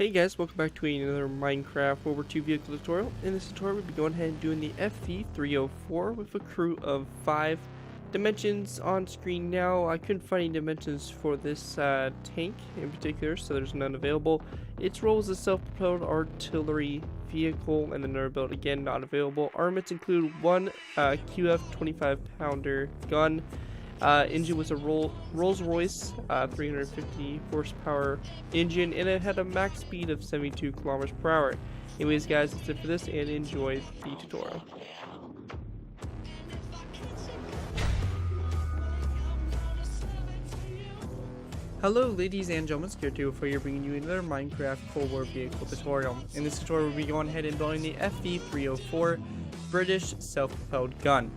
Hey guys, welcome back to another Minecraft World War II vehicle tutorial. In this tutorial, we'll be going ahead and doing the FV304 with a crew of 5. Dimensions on screen now. I couldn't find any dimensions for this tank in particular, so there's none available. Its role is a self-propelled artillery vehicle, and the nerve build again not available. Armaments include one QF 25-pounder gun. Engine was a Rolls-Royce 350 horsepower engine, and it had a max speed of 72 kilometers per hour. Anyways guys, that's it for this, and enjoy the tutorial. Hello ladies and gentlemen, Scared204 here, bringing you another Minecraft Cold War vehicle tutorial. In this tutorial we'll be going ahead and building the FV304 British self-propelled gun.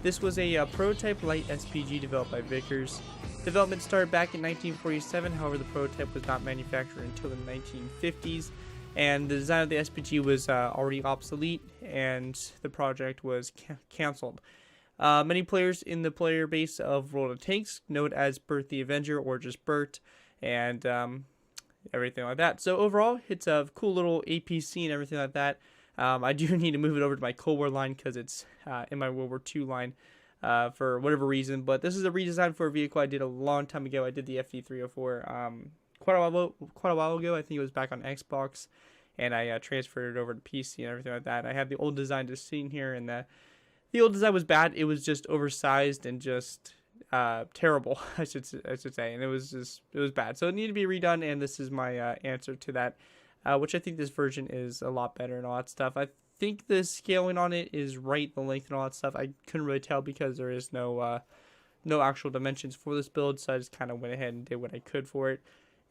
This was a prototype light SPG developed by Vickers. Development started back in 1947, however the prototype was not manufactured until the 1950s, and the design of the SPG was already obsolete, and the project was cancelled. Many players in the player base of World of Tanks know it as Bert the Avenger, or just Bert, and everything like that. So overall, it's a cool little APC and everything like that. I do need to move it over to my Cold War line because it's in my World War II line for whatever reason. But this is a redesign for a vehicle I did a long time ago. I did the FV304 quite a while ago. I think it was back on Xbox, and I transferred it over to PC and everything like that. I had the old design just sitting here, and the old design was bad. It was just oversized and just terrible, I should say, and it was bad. So it needed to be redone, and this is my answer to that. Which I think this version is a lot better and all that stuff. I think the scaling on it is right, the length and all that stuff. I couldn't really tell because there is no actual dimensions for this build, so I just kind of went ahead and did what I could for it,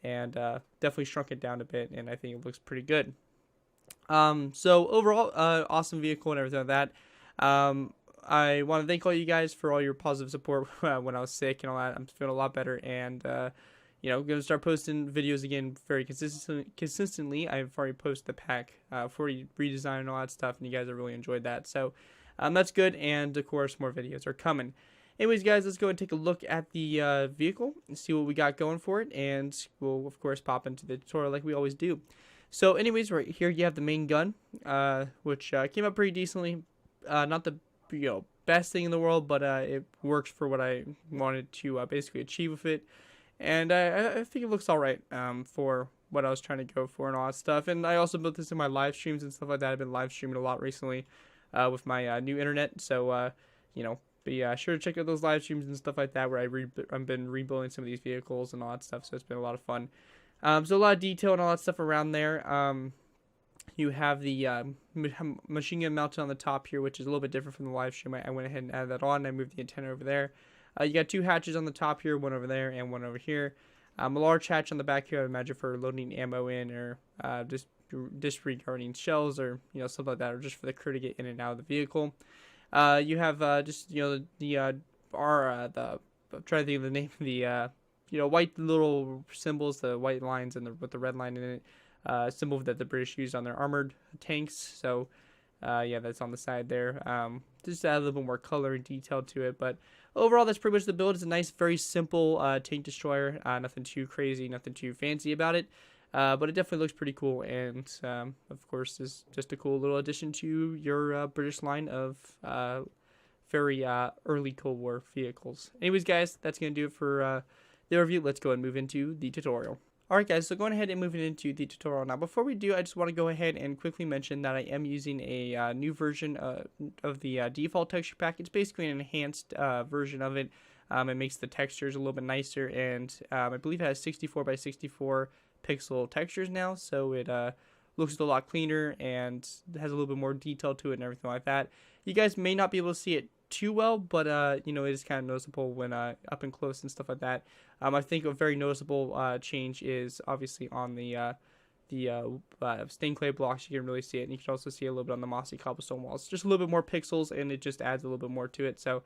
and definitely shrunk it down a bit, and I think it looks pretty good. So overall, awesome vehicle and everything like that. I want to thank all you guys for all your positive support when I was sick and all that. I'm feeling a lot better, and going to start posting videos again very consistently. I've already posted the pack for redesign and all that stuff, and you guys have really enjoyed that. So that's good, and of course more videos are coming. Anyways guys, let's go and take a look at the vehicle and see what we got going for it, and we'll of course pop into the tutorial like we always do. So anyways, right here you have the main gun, which came out pretty decently. Not the best thing in the world, but it works for what I wanted to basically achieve with it. And I think it looks alright for what I was trying to go for and all that stuff. And I also built this in my live streams and stuff like that. I've been live streaming a lot recently with my new internet. So, be sure to check out those live streams and stuff like that where I've been rebuilding some of these vehicles and all that stuff. So it's been a lot of fun. So a lot of detail and all that stuff around there. You have the machine gun mounted on the top here, which is a little bit different from the live stream. I went ahead and added that on. I moved the antenna over there. You got two hatches on the top here, one over there and one over here. A large hatch on the back here, I imagine for loading ammo in, or just disregarding shells, or something like that, or just for the crew to get in and out of the vehicle. You have I'm trying to think of the name of the white little symbols, the white lines and with the red line in it, symbol that the British used on their armored tanks. So yeah, that's on the side there. Just add a little bit more color and detail to it, but overall, that's pretty much the build. It's a nice, very simple tank destroyer. Nothing too crazy, nothing too fancy about it. But it definitely looks pretty cool, and of course, is just a cool little addition to your British line of very early Cold War vehicles. Anyways, guys, that's going to do it for the review. Let's go and move into the tutorial. Alright guys, so going ahead and moving into the tutorial now. Before we do, I just want to go ahead and quickly mention that I am using a new version of the default texture pack. It's basically an enhanced version of it. It makes the textures a little bit nicer, and I believe it has 64 by 64 pixel textures now, so it looks a lot cleaner and has a little bit more detail to it and everything like that. You guys may not be able to see it too well, but it is kind of noticeable when up and close and stuff like that. I think a very noticeable change is obviously on the stained clay blocks. You can really see it, and you can also see a little bit on the mossy cobblestone walls. Just a little bit more pixels, and it just adds a little bit more to it, so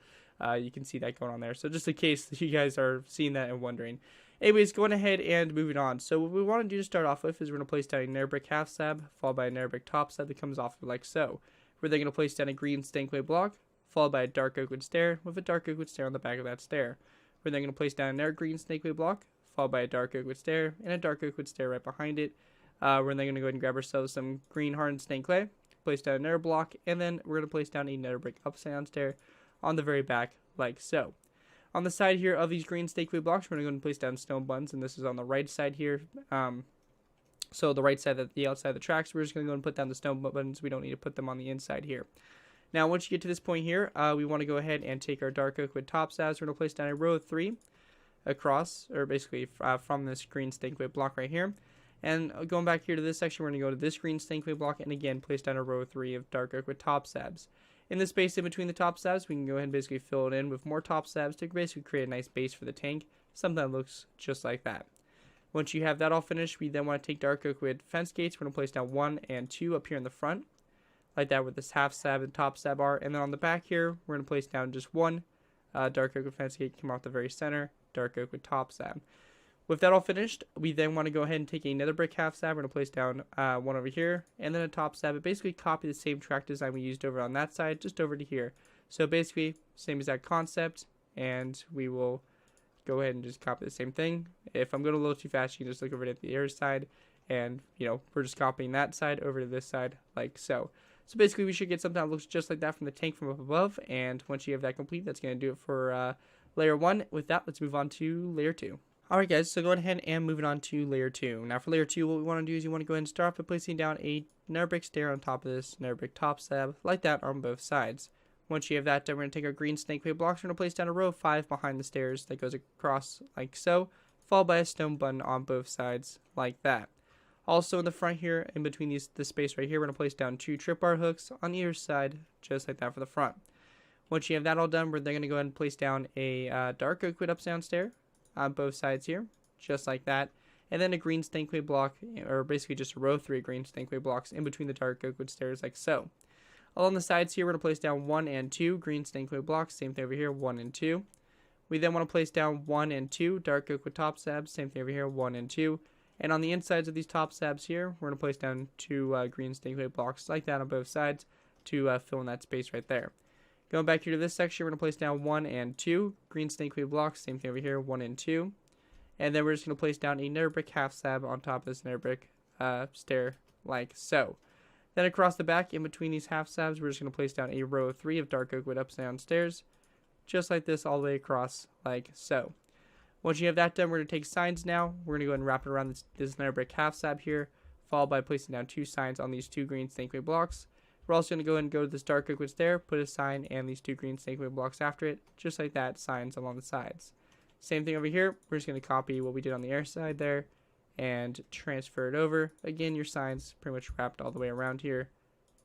you can see that going on there. So just in case you guys are seeing that and wondering. Anyways, going ahead and moving on. So what we want to do to start off with is we're going to place down a nether brick half slab, followed by a nether brick top slab that comes off like so. We're then going to place down a green stained clay block, followed by a dark oak wood stair, with a dark oak wood stair on the back of that stair. We're then going to place down another green snake wood block, followed by a dark oak wood stair, and a dark oak wood stair right behind it. We're then going to go ahead and grab ourselves some green hardened stained clay, place down a nether block, and then we're going to place down a nether brick upside down stair on the very back, like so. On the side here of these green stained clay blocks, we're going to go ahead and place down stone buttons, and this is on the right side here. So the right side, the outside of the tracks, we're just going to go and put down the stone buttons. We don't need to put them on the inside here. Now, once you get to this point here, we want to go ahead and take our dark oak wood top slabs. We're going to place down a row of 3 across, or basically from this green stained clay block right here. And going back here to this section, we're going to go to this green stained clay block and again place down a row of 3 of dark oak wood top slabs. In the space in between the top slabs, we can go ahead and basically fill it in with more top slabs to basically create a nice base for the tank, something that looks just like that. Once you have that all finished, we then want to take dark oak wood fence gates. We're going to place down 1 and 2 up here in the front, like that, where this half slab and top slab are. And then on the back here, we're going to place down just 1 dark oak wood fence gate, come off the very center, dark oak wood top slab. With that all finished, we then want to go ahead and take another brick half slab. We're going to place down 1 over here, and then a top slab, and basically copy the same track design we used over on that side, just over to here. So basically, same exact concept, and we will go ahead and just copy the same thing. If I'm going a little too fast, you can just look over at the other side, and we're just copying that side over to this side, like so. So basically, we should get something that looks just like that from the tank from up above, and once you have that complete, that's going to do it for layer 1. With that, let's move on to layer 2. Alright guys, so going ahead and moving on to layer 2. Now for layer 2, what we want to do is you want to go ahead and start off by placing down a nether brick stair on top of this nether brick top slab, like that on both sides. Once you have that done, we're going to take our green snake clay blocks, we're going to place down a row of 5 behind the stairs that goes across like so, followed by a stone button on both sides, like that. Also in the front here, in between this space right here, we're going to place down 2 tripwire hooks on either side, just like that for the front. Once you have that all done, we're then going to go ahead and place down a dark oak wood upside down stair on both sides here, just like that, and then a green stained clay block, or basically just a row of 3 green stained clay blocks in between the dark oak wood stairs, like so. Along the sides here, we're going to place down 1 and 2 green stained clay blocks, same thing over here, 1 and 2. We then want to place down 1 and 2 dark oak wood top slabs, same thing over here, 1 and 2. And on the insides of these top slabs here, we're going to place down 2 green stained clay blocks, like that on both sides, to fill in that space right there. Going back here to this section, we're going to place down 1 and 2 green stained clay blocks, same thing over here, 1 and 2. And then we're just going to place down a nether brick half slab on top of this nether brick stair, like so. Then across the back, in between these half slabs, we're just going to place down a row of 3 of dark oak wood upside down stairs, just like this all the way across, like so. Once you have that done, we're going to take signs now. We're going to go ahead and wrap it around this nether brick half slab here, followed by placing down 2 signs on these 2 green stained clay blocks. We're also going to go ahead and go to this dark oak wood stair, put a sign and these 2 green stained clay blocks after it, just like that, signs along the sides. Same thing over here. We're just going to copy what we did on the air side there and transfer it over. Again, your signs pretty much wrapped all the way around here,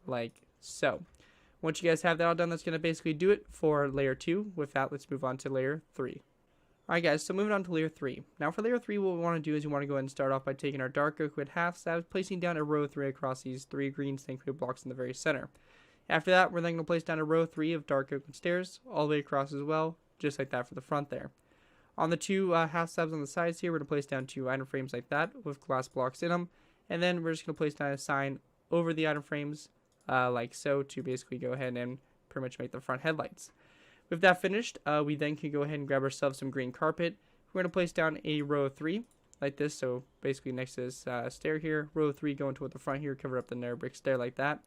like so. Once you guys have that all done, that's going to basically do it for layer 2. With that, let's move on to layer 3. Alright guys, so moving on to layer 3. Now for layer 3, what we want to do is we want to go ahead and start off by taking our dark oak wood half slabs, placing down a row of 3 across these 3 green stained clay blocks in the very center. After that, we're then going to place down a row of 3 of dark oak wood stairs, all the way across as well, just like that for the front there. On the 2 half slabs on the sides here, we're going to place down 2 item frames like that, with glass blocks in them, and then we're just going to place down a sign over the item frames, like so, to basically go ahead and pretty much make the front headlights. With that finished, we then can go ahead and grab ourselves some green carpet. We're going to place down a row of 3 like this, so basically next to this stair here, row of 3 going toward the front here, cover up the nether brick stair like that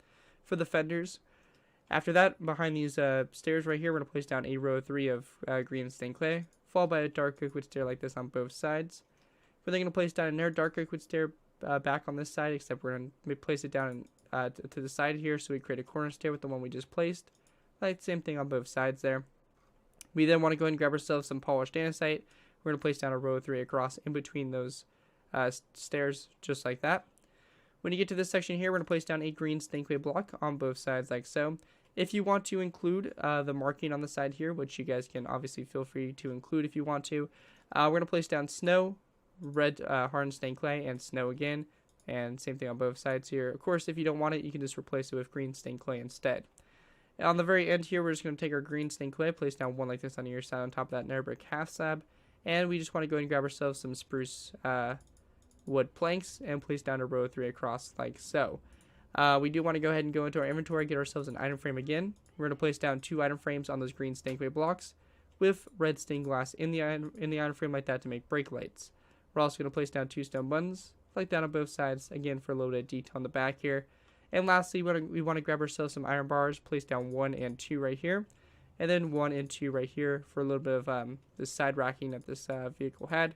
for the fenders. After that, behind these stairs right here, we're going to place down a row of 3 of green stained clay, followed by a dark oak wood stair like this on both sides. We're then going to place down another dark oak wood stair back on this side, except we're going to place it down to the side here, so we create a corner stair with the one we just placed. Like same thing on both sides there. We then want to go ahead and grab ourselves some polished andesite. We're going to place down a row of 3 across in between those stairs, just like that. When you get to this section here, we're going to place down a green stained clay block on both sides, like so. If you want to include the marking on the side here, which you guys can obviously feel free to include if you want to, we're going to place down snow, red hardened stained clay, and snow again. And same thing on both sides here. Of course, if you don't want it, you can just replace it with green stained clay instead. And on the very end here, we're just going to take our green stained clay, place down 1 like this on either side on top of that nether brick half slab. And we just want to go ahead and grab ourselves some spruce wood planks and place down a row of 3 across, like so. We do want to go ahead and go into our inventory, get ourselves an item frame again. We're going to place down 2 item frames on those green stained clay blocks with red stained glass in the item frame like that to make brake lights. We're also going to place down 2 stone buttons, like that on both sides, again for a little bit of detail on the back here. And lastly, we want to grab ourselves some iron bars, place down 1 and 2 right here, and then 1 and 2 right here for a little bit of the side racking that this vehicle had.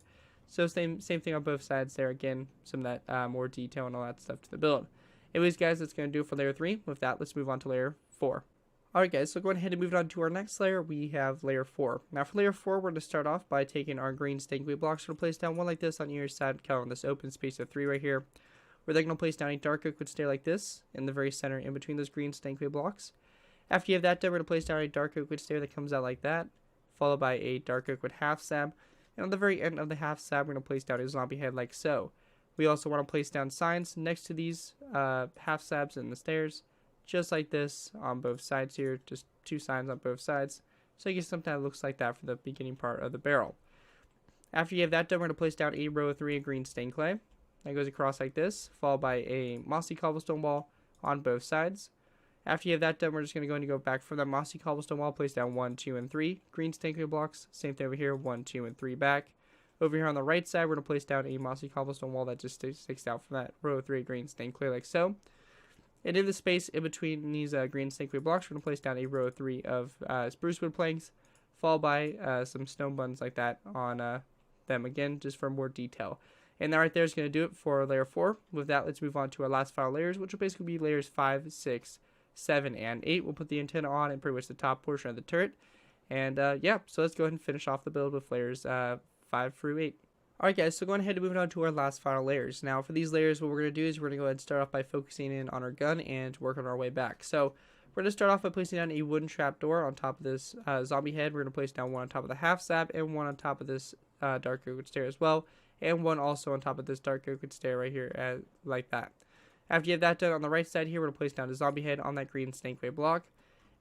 So same thing on both sides there. Again, some of that more detail and all that stuff to the build. Anyways, guys, that's going to do it for layer 3. With that, let's move on to layer 4. Alright guys, so going ahead and move on to our next layer, we have layer 4. Now for layer 4, we're going to start off by taking our green stankway blocks. We're going to place down one like this on either side, kind of on this open space of 3 right here. We're then going to place down a dark oak wood stair like this, in the very center in between those green stankway blocks. After you have that done, we're going to place down a dark oak wood stair that comes out like that, followed by a dark oak wood half slab. And on the very end of the half slab, we're going to place down a zombie head like so. We also want to place down signs next to these half slabs and the stairs, just like this on both sides here, just 2 signs on both sides. So you get something that looks like that for the beginning part of the barrel. After you have that done, we're going to place down a row of 3 of green stained clay. That goes across like this, followed by a mossy cobblestone wall on both sides. After you have that done, we're just going to go and go back from that mossy cobblestone wall, place down 1, 2, and 3 green stained clay blocks. Same thing over here, 1, 2, and 3 back. Over here on the right side, we're going to place down a mossy cobblestone wall that just sticks out from that row of 3 green stained clay like so. And in the space in between these green stained clay blocks, we're going to place down a row of 3 of spruce wood planks, followed by some stone buttons like that on them again, just for more detail. And that right there is going to do it for layer 4. With that, let's move on to our last final layers, which will basically be layers 5, 6, 7, and 8. We'll put the antenna on and pretty much the top portion of the turret. And yeah, so let's go ahead and finish off the build with layers 5 through 8. Alright guys, so going ahead and moving on to our last final layers. Now for these layers, what we're going to do is we're going to go ahead and start off by focusing in on our gun and work on our way back. So we're going to start off by placing down a wooden trap door on top of this zombie head. We're going to place down 1 on top of the half slab and 1 on top of this dark oak wood stair as well. And 1 also on top of this dark oak wood stair right here, like that. After you have that done, on the right side here, we're going to place down a zombie head on that green stankway block.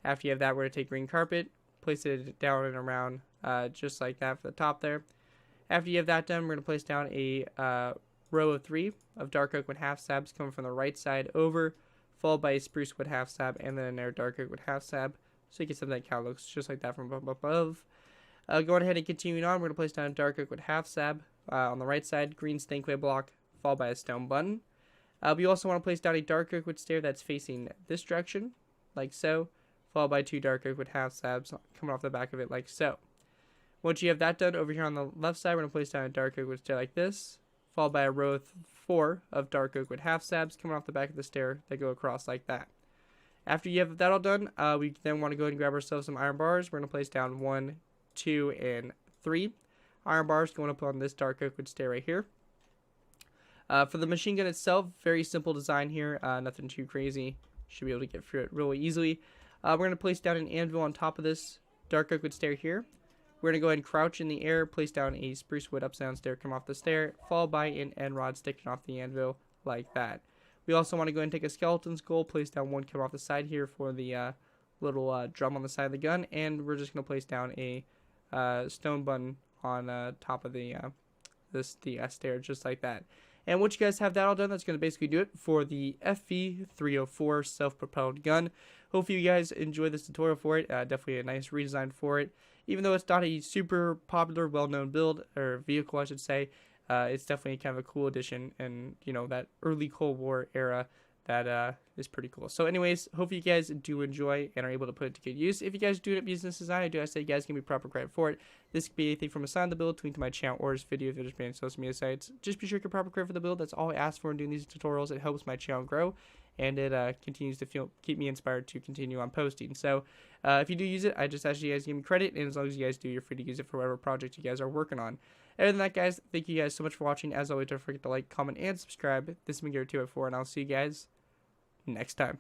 After you have that, we're going to take green carpet, place it down and around just like that for the top there. After you have that done, we're going to place down a row of 3 of dark oak wood half slabs coming from the right side over, followed by a spruce wood half slab, and then another dark oak wood half slab. So you get something that kind of looks just like that from above. Going ahead and continuing on, we're going to place down a dark oak wood half slab on the right side, green stankway block, followed by a stone button. We also want to place down a dark oak wood stair that's facing this direction, like so, followed by 2 dark oak wood half slabs coming off the back of it, like so. Once you have that done, over here on the left side, we're going to place down a dark oak wood stair like this, followed by a row of 4 of dark oak wood half slabs coming off the back of the stair that go across like that. After you have that all done, we then want to go ahead and grab ourselves some iron bars. We're going to place down 1, 2, and 3 iron bars going up on this dark oak wood stair right here. For the machine gun itself, very simple design here, nothing too crazy. Should be able to get through it really easily. We're going to place down an anvil on top of this dark oak wood stair here. We're going to go ahead and crouch in the air, place down a spruce wood upside down stair, come off the stair, followed by an end rod sticking off the anvil like that. We also want to go ahead and take a skeleton skull, place down 1 come off the side here for the little drum on the side of the gun, and we're just going to place down a stone button on top of the stair, just like that. And once you guys have that all done, that's going to basically do it for the FV304 self-propelled gun. Hopefully you guys enjoy this tutorial for it. Definitely a nice redesign for it. Even though it's not a super popular, well-known build, or vehicle I should say, it's definitely kind of a cool addition, and you know, that early Cold War era that is pretty cool. So anyways, hope you guys do enjoy and are able to put it to good use. If you guys do end up using this design, I say you guys give me proper credit for it. This could be anything from a sign of the build, to link to my channel, or this video if you're just being on social media sites. Just be sure to get proper credit for the build. That's all I ask for in doing these tutorials. It helps my channel grow, and it continues to keep me inspired to continue on posting. So if you do use it, I just ask you guys to give me credit, and as long as you guys do, you're free to use it for whatever project you guys are working on. Other than that, guys, thank you guys so much for watching. As always, don't forget to like, comment, and subscribe. This has been Gary 204, and I'll see you guys next time.